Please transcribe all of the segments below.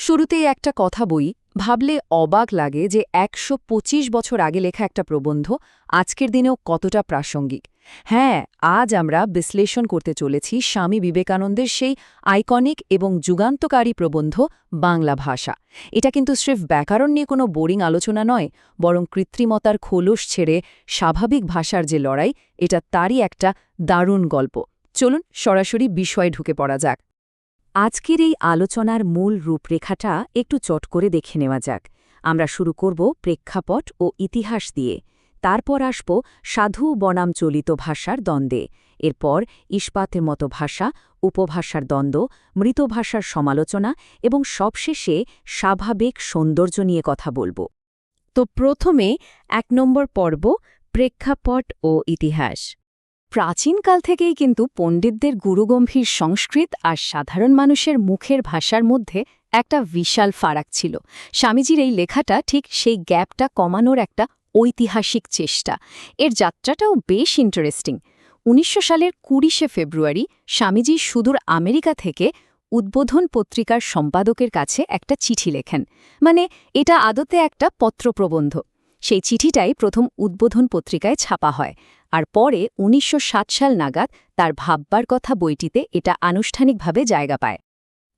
শুরুতেই একটা কথা ভাবলে অবাক লাগে যে ১২৫ বছর আগে লেখা একটা প্রবন্ধ আজকের দিনেও কতটা প্রাসঙ্গিক। হ্যাঁ, আজ আমরা বিশ্লেষণ করতে চলেছি স্বামী বিবেকানন্দের সেই আইকনিক এবং যুগান্তকারী প্রবন্ধ বাংলা ভাষা। এটা কিন্তু স্রেফ ব্যাকরণ নিয়ে কোনো বোরিং আলোচনা নয়, বরং কৃত্রিমতার খোলস ছেড়ে স্বাভাবিক ভাষার যে লড়াই, এটা তারই একটা দারুণ গল্প। চলুন সরাসরি বিষয়ে ঢুকে পড়া যাক। আজকের এই আলোচনার মূল রূপরেখাটা একটু চট করে দেখে নেওয়া যাক। আমরা শুরু করব প্রেক্ষাপট ও ইতিহাস দিয়ে, তারপর আসব সাধু বনাম চলিত ভাষার দ্বন্দ্বে, এরপর ইস্পাতের মতো ভাষা, উপভাষার দ্বন্দ্ব, মৃত ভাষার সমালোচনা এবং সবশেষে স্বাভাবিক সৌন্দর্য নিয়ে কথা বলব। তো প্রথমে ১ নম্বর পর্ব, প্রেক্ষাপট ও ইতিহাস। প্রাচীনকাল থেকেই কিন্তু পণ্ডিতদের গুরুগম্ভীর সংস্কৃত আর সাধারণ মানুষের মুখের ভাষার মধ্যে একটা বিশাল ফারাক ছিল। স্বামীজির এই লেখাটা ঠিক সেই গ্যাপটা কমানোর একটা ঐতিহাসিক চেষ্টা। এর যাত্রাটাও বেশ ইন্টারেস্টিং। ১৯০০ সালের ২০শে ফেব্রুয়ারি স্বামীজি সুদূর আমেরিকা থেকে উদ্বোধন পত্রিকার সম্পাদকের কাছে একটা চিঠি লেখেন। মানে এটা আদতে একটা পত্রপ্রবন্ধ। সেই চিঠিটাই প্রথম উদ্বোধন পত্রিকায় ছাপা হয়, আর পরে ১৯০৭ সাল নাগাদ তার ভাববার কথা বইটিতে এটা আনুষ্ঠানিকভাবে জায়গা পায়।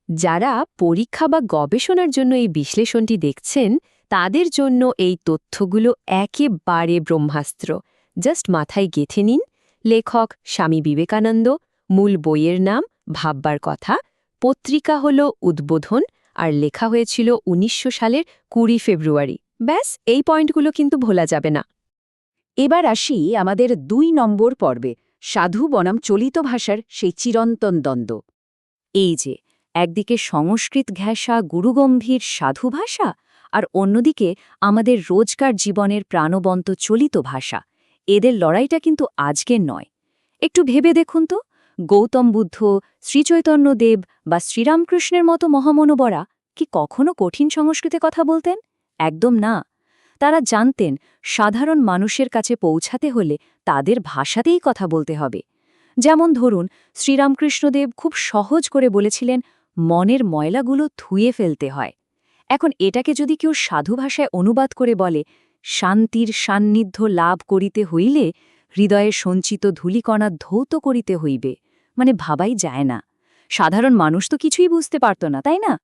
যারা পরীক্ষা বা গবেষণার জন্য এই বিশ্লেষণটি দেখছেন, তাদের জন্য এই তথ্যগুলো একেবারে ব্রহ্মাস্ত্র। জাস্ট মাথায় গেঁথে নিন, লেখক স্বামী বিবেকানন্দ, মূল বইয়ের নাম ভাববার কথা, পত্রিকা হল উদ্বোধন, আর লেখা হয়েছিল ১৯০০ সালের ২০ ফেব্রুয়ারি। ব্যাস, এই পয়েন্টগুলো কিন্তু ভোলা যাবে না। এবার আসি আমাদের ২ নম্বর পর্বে, সাধু বনাম চলিত ভাষার সেই চিরন্তন দ্বন্দ্ব। এই যে একদিকে সংস্কৃত ঘেঁষা গুরুগম্ভীর সাধু ভাষা, আর অন্যদিকে আমাদের রোজকার জীবনের প্রাণবন্ত চলিত ভাষা, এদের লড়াইটা কিন্তু আজকের নয়। একটু ভেবে দেখুন তো, গৌতম বুদ্ধ, শ্রীচৈতন্যদেব বা শ্রীরামকৃষ্ণের মতো মহামনুবরা কি কখনো কঠিন সংস্কৃতে কথা বলতেন? একদম না। তারা জানতেন সাধারণ মানুষের কাছে পৌঁছাতে হলে তাদের ভাষাতেই কথা বলতে হবে। যেমন ধরুন, শ্রীরামকৃষ্ণদেব খুব সহজ করে বলেছিলেন, মনের ময়লাগুলো ধুয়ে ফেলতে হয়। এখন এটাকে যদি কেউ সাধু ভাষায় অনুবাদ করে বলে, শান্তির সান্নিধ্য লাভ করিতে হইলে হৃদয়ে সঞ্চিত ধূলিকণা ধৌত করিতে হইবে, মানে ভাবাই যায় না। সাধারণ মানুষ তো কিছুই বুঝতে পারত না, তাই না?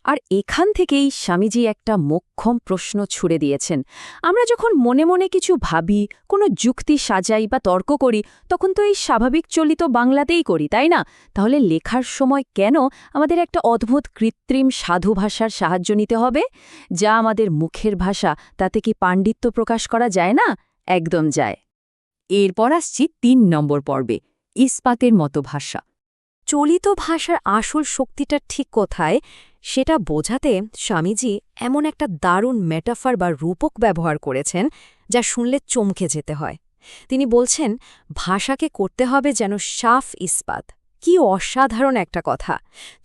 আর এখান থেকেই স্বামীজি একটা মোক্ষম প্রশ্ন ছুড়ে দিয়েছেন। আমরা যখন মনে মনে কিছু ভাবি, কোনো যুক্তি সাজাই বা তর্ক করি, তখন তো এই স্বাভাবিক চলিত বাংলাতেই করি, তাই না? তাহলে লেখার সময় কেন আমাদের একটা অদ্ভুত কৃত্রিম সাধু ভাষার সাহায্য নিতে হবে? যা আমাদের মুখের ভাষা, তাতে কি পাণ্ডিত্য প্রকাশ করা যায় না? একদম যায়। এরপর আসছি ৩ নম্বর পর্বে, ইস্পাতের মতো ভাষা। চলিত ভাষার আসল শক্তিটা ঠিক কোথায়, সেটা বোঝাতে স্বামীজি এমন একটা দারুণ মেটাফার বা রূপক ব্যবহার করেছেন, যা শুনলে চমকে যেতে হয়। তিনি বলছেন, ভাষাকে করতে হবে যেন সাফ ইস্পাত। কি অসাধারণ একটা কথা!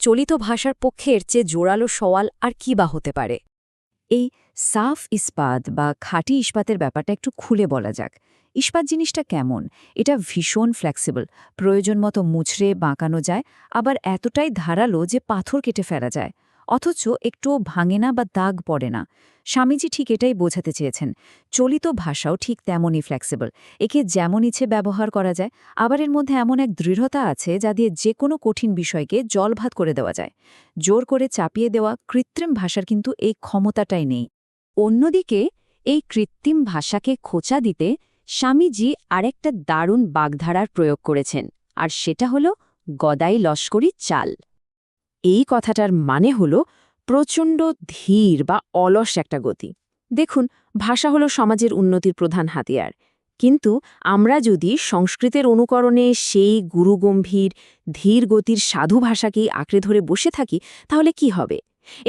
চলিত ভাষার পক্ষে এর চেয়ে জোরালো সওয়াল আর কি বা হতে পারে? এই সাফ ইস্পাত বা খাঁটি ইস্পাতের ব্যাপারটা একটু খুলে বলা যাক। ইস্পাত জিনিসটা কেমন? এটা ভীষণ ফ্লেক্সিবল, প্রয়োজন মতো মুচড়ে বাঁকানো যায়, আবার এতটাই ধারালো যে পাথর কেটে ফেলা যায়, অথচ একটুও ভাঙে না বা দাগ পড়ে না। স্বামীজি ঠিক এটাই বোঝাতে চেয়েছেন। চলিত ভাষাও ঠিক তেমনই ফ্লেক্সিবল, একে যেমন ইচ্ছে ব্যবহার করা যায়, আবার এর মধ্যে এমন এক দৃঢ়তা আছে যা দিয়ে যে কোনো কঠিন বিষয়কে জলভাত করে দেওয়া যায়। জোর করে চাপিয়ে দেওয়া কৃত্রিম ভাষার কিন্তু এই ক্ষমতাটাই নেই। অন্যদিকে এই কৃত্রিম ভাষাকে খোঁচা দিতে স্বামীজি আরেকটা দারুণ বাগধারার প্রয়োগ করেছেন, আর সেটা হল গদাই লস্করি চাল। এই কথাটার মানে হল প্রচণ্ড ধীর বা অলস একটা গতি। দেখুন, ভাষা হল সমাজের উন্নতির প্রধান হাতিয়ার, কিন্তু আমরা যদি সংস্কৃতের অনুকরণে সেই গুরুগম্ভীর ধীর গতির সাধু ভাষাকেই আঁকড়ে ধরে বসে থাকি, তাহলে কি হবে?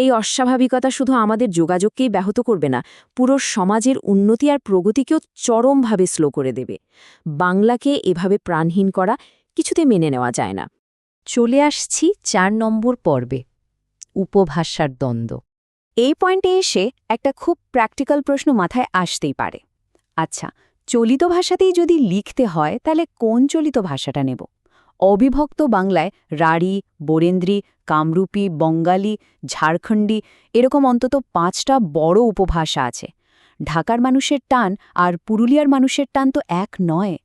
এই অস্বাভাবিকতা শুধু আমাদের যোগাযোগকেই ব্যাহত করবে না, পুরো সমাজের উন্নতি আর প্রগতিকেও চরমভাবে স্লো করে দেবে। বাংলাকে এভাবে প্রাণহীন করা কিছুতে মেনে নেওয়া যায় না। চলে আসছি ৪ নম্বর পর্বে, উপভাষার দ্বন্দ্ব। এই পয়েন্টে এসে একটা খুব প্র্যাকটিক্যাল প্রশ্ন মাথায় আসতেই পারে। আচ্ছা, চলিত ভাষাতেই যদি লিখতে হয়, তাহলে কোন চলিত ভাষাটা নেব? অবিভক্ত বাংলায় রাঢ়ী, বরেন্দ্রী, কামরূপী, বঙ্গালী, ঝাড়খণ্ডী এরকম অন্তত 5টা বড় উপভাষা আছে। ঢাকার মানুষের টান আর পুরুলিয়ার মানুষের টান তো এক নয়।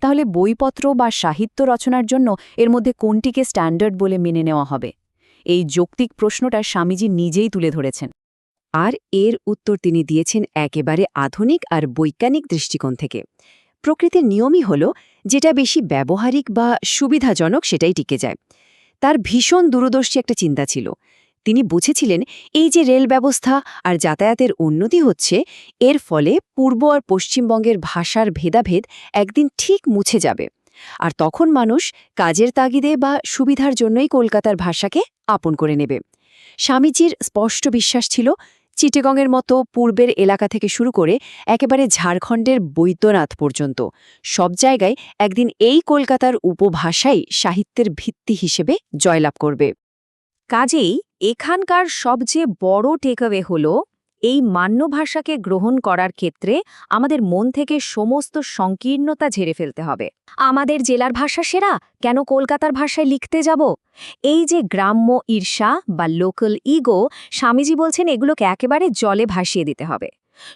তাহলে বইপত্র বা সাহিত্য রচনার জন্য এর মধ্যে কোনটিকে স্ট্যান্ডার্ড বলে মেনে নেওয়া হবে? এই যৌক্তিক প্রশ্নটা স্বামীজি নিজেই তুলে ধরেছেন। আর এর উত্তর তিনি দিয়েছেন একেবারে আধুনিক আর বৈজ্ঞানিক দৃষ্টিকোণ থেকে। প্রকৃতির নিয়মই হল যেটা বেশি ব্যবহারিক বা সুবিধাজনক সেটাই টিকে যায়। তার ভীষণ দূরদর্শী একটা চিন্তা ছিল। তিনি বুঝেছিলেন এই যে রেল ব্যবস্থা আর যাতায়াতের উন্নতি হচ্ছে, এর ফলে পূর্ব আর পশ্চিমবঙ্গের ভাষার ভেদাভেদ একদিন ঠিক মুছে যাবে। আর তখন মানুষ কাজের তাগিদে বা সুবিধার জন্যই কলকাতার ভাষাকে আপন করে নেবে। স্বামীজির স্পষ্ট বিশ্বাস ছিল চিটাগংয়ের মতো পূর্বের এলাকা থেকে শুরু করে একেবারে ঝাড়খণ্ডের বৈদ্যনাথ পর্যন্ত সব জায়গায় একদিন এই কলকাতার উপভাষাই সাহিত্যের ভিত্তি হিসেবে জয়লাভ করবে। কাজেই এখানকার সবচেয়ে বড় টেকঅ্যাওয়ে হল এই মান্য ভাষাকে গ্রহণ করার ক্ষেত্রে আমাদের মন থেকে সমস্ত সংকীর্ণতা ঝেড়ে ফেলতে হবে। আমাদের জেলার ভাষা সেরা, কেন কলকাতার ভাষায় লিখতে যাব? এই যে গ্রাম্য ঈর্ষা বা লোকাল ইগো, স্বামীজি বলছেন এগুলোকে একেবারে জলে ভাসিয়ে দিতে হবে।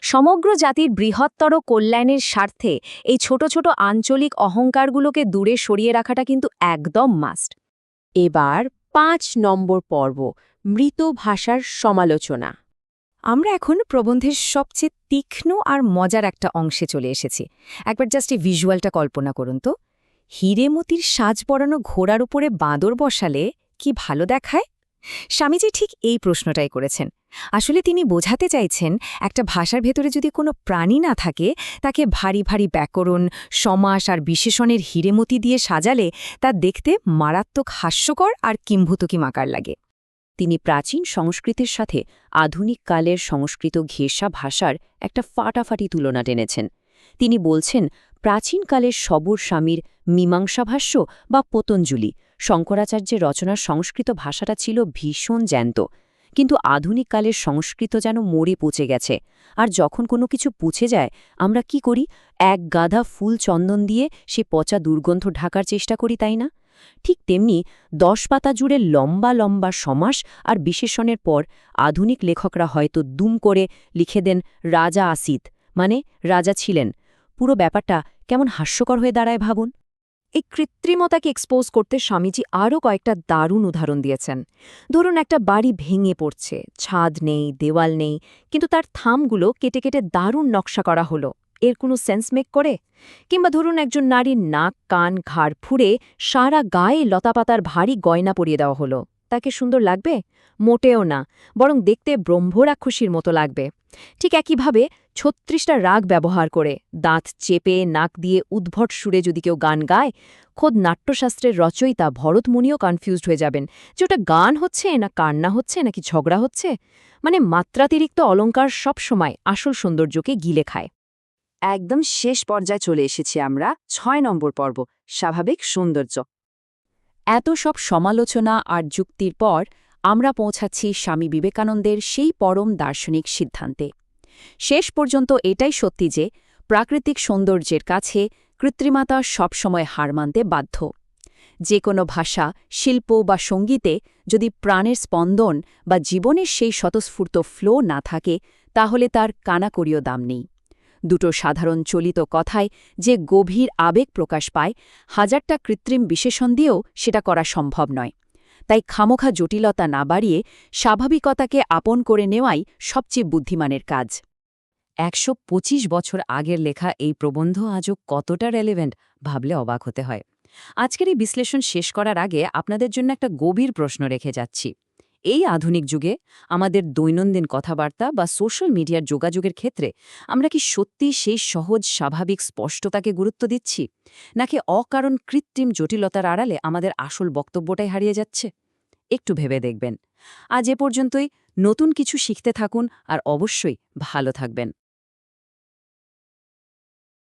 সমগ্র জাতির বৃহত্তর কল্যাণের স্বার্থে এই ছোট ছোট আঞ্চলিক অহংকারগুলোকে দূরে সরিয়ে রাখাটা কিন্তু একদম মাস্ট। এবার 5 নম্বর পর্ব, মৃত ভাষার সমালোচনা। আমরা এখন প্রবন্ধের সবচেয়ে তীক্ষ্ণ আর মজার একটা অংশে চলে এসেছি। একবার জাস্ট এই ভিজুয়ালটা কল্পনা করুন তো। হীরেমতির সাজ পরানো ঘোড়ার উপরে বাঁদর বসালে কি ভালো দেখায়? স্বামীজি ঠিক এই প্রশ্নটাই করেছেন। আসলে তিনি বোঝাতে চাইছেন একটা ভাষার ভেতরে যদি কোনো প্রাণী না থাকে, তাকে ভারী ভারী ব্যাকরণ, সমাস আর বিশেষণের হীরেমতি দিয়ে সাজালে তা দেখতে মারাত্মক হাস্যকর আর কিম্ভূতকিমাকার লাগে। তিনি প্রাচীন সংস্কৃতির সাথে আধুনিক কালের সংস্কৃত ঘেঁষা ভাষার একটা ফাটাফাটি তুলনা টেনেছেন। তিনি বলছেন প্রাচীনকালের সবর স্বামীর মীমাংসাভাষ্য বা পতঞ্জলি, শঙ্করাচার্যের রচনার সংস্কৃত ভাষাটা ছিল ভীষণ জ্যান্ত। কিন্তু আধুনিক কালের সংস্কৃত যেন মরে পচে গেছে। আর যখন কোনো কিছু পুছে যায়, আমরা কি করি? এক গাধা ফুল চন্দন দিয়ে সে পচা দুর্গন্ধ ঢাকার চেষ্টা করি, তাই না? ঠিক তেমনি 10 পাতা জুড়ে লম্বা লম্বা সমাস আর বিশেষণের পর আধুনিক লেখকরা হয়তো দুম করে লিখে দেন রাজা আসিত, মানে রাজা ছিলেন। পুরো ব্যাপারটা কেমন হাস্যকর হয়ে দাঁড়ায় ভাবুন। এই কৃত্রিমতাকে এক্সপোজ করতে স্বামীজি আরও কয়েকটা দারুণ উদাহরণ দিয়েছেন। ধরুন একটা বাড়ি ভেঙে পড়ছে, ছাদ নেই, দেওয়াল নেই, কিন্তু তার থামগুলো কেটে কেটে দারুণ নকশা করা হলো। এর কোনো সেন্স মেক করে? কিংবা ধরুন একজন নারীর নাক, কান, ঘাড় ফুঁড়ে সারা গায়ে লতাপাতার ভারী গয়না পরিয়ে দেওয়া হলো। তাকে সুন্দর লাগবে? মোটেও না, বরং দেখতে ব্রহ্মরাক্ষসীর মতো লাগবে। ঠিক একইভাবে 36টা রাগ ব্যবহার করে দাঁত চেপে নাক দিয়ে উদ্ভট সুরে যদি কেউ গান গায়, খোদ নাট্যশাস্ত্রের রচয়িতা ভরতমুনিও কনফিউজড হয়ে যাবেন যে ওটা গান হচ্ছে না কান্না হচ্ছে নাকি ঝগড়া হচ্ছে। মানে মাত্রাতিরিক্ত অলঙ্কার সবসময় আসল সৌন্দর্যকে গিলে খায়। একদম শেষ পর্যায়ে চলে এসেছি আমরা, 6 নম্বর পর্ব, স্বাভাবিক সৌন্দর্য। এত সব সমালোচনা আর যুক্তির পর আমরা পৌঁছাচ্ছি স্বামী বিবেকানন্দের সেই পরম দার্শনিক সিদ্ধান্তে। শেষ পর্যন্ত এটাই সত্যি যে প্রাকৃতিক সৌন্দর্যের কাছে কৃত্রিমতা সবসময় হার মানতে বাধ্য। যে কোনো ভাষা, শিল্প বা সঙ্গীতে যদি প্রাণের স্পন্দন বা জীবনের সেই স্বতঃস্ফূর্ত ফ্লো না থাকে, তাহলে তার কানাকড়িও দাম নেই। দুটো সাধারণ চলিত কথায় যে গভীর আবেগ প্রকাশ পায়, হাজারটা কৃত্রিম বিশেষণ দিয়েও সেটা করা সম্ভব নয়। তাই খামোখা জটিলতা না বাড়িয়ে স্বাভাবিকতাকে আপন করে নেওয়াই সবচেয়ে বুদ্ধিমানের কাজ। 125 বছর আগের লেখা এই প্রবন্ধ আজও কতটা রেলেভেন্ট ভাবলে অবাক হতে হয়। আজকের এই বিশ্লেষণ শেষ করার আগে আপনাদের জন্য একটা গভীর প্রশ্ন রেখে যাচ্ছি। এই আধুনিক যুগে আমাদের দৈনন্দিন কথাবার্তা বা সোশ্যাল মিডিয়ার যোগাযোগের ক্ষেত্রে আমরা কি সত্যি সেই সহজ স্বাভাবিক স্পষ্টতাকে গুরুত্ব দিচ্ছি, নাকি অকারণ কৃত্রিম জটিলতার আড়ালে আমাদের আসল বক্তব্যটাই হারিয়ে যাচ্ছে? একটু ভেবে দেখবেন। আজ এ পর্যন্তই। নতুন কিছু শিখতে থাকুন আর অবশ্যই ভালো থাকবেন।